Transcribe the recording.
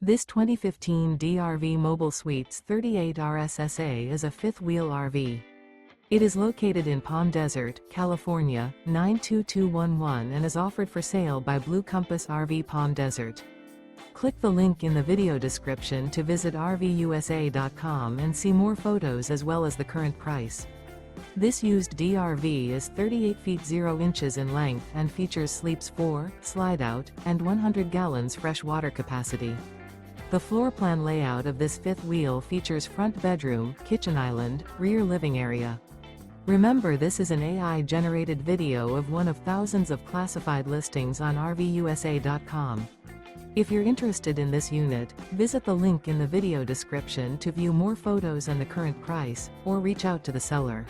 This 2015 DRV Mobile Suites 38 RSSA is a fifth-wheel RV. It is located in Palm Desert, California, 92211 and is offered for sale by Blue Compass RV Palm Desert. Click the link in the video description to visit RVUSA.com and see more photos as well as the current price. This used DRV is 38 feet 0 inches in length and features sleeps 4, Slideout, and 100 gallons fresh water capacity. The floor plan layout of this fifth wheel features front bedroom, kitchen island, rear living area. Remember, this is an AI-generated video of one of thousands of classified listings on RVUSA.com. If you're interested in this unit, visit the link in the video description to view more photos and the current price, or reach out to the seller.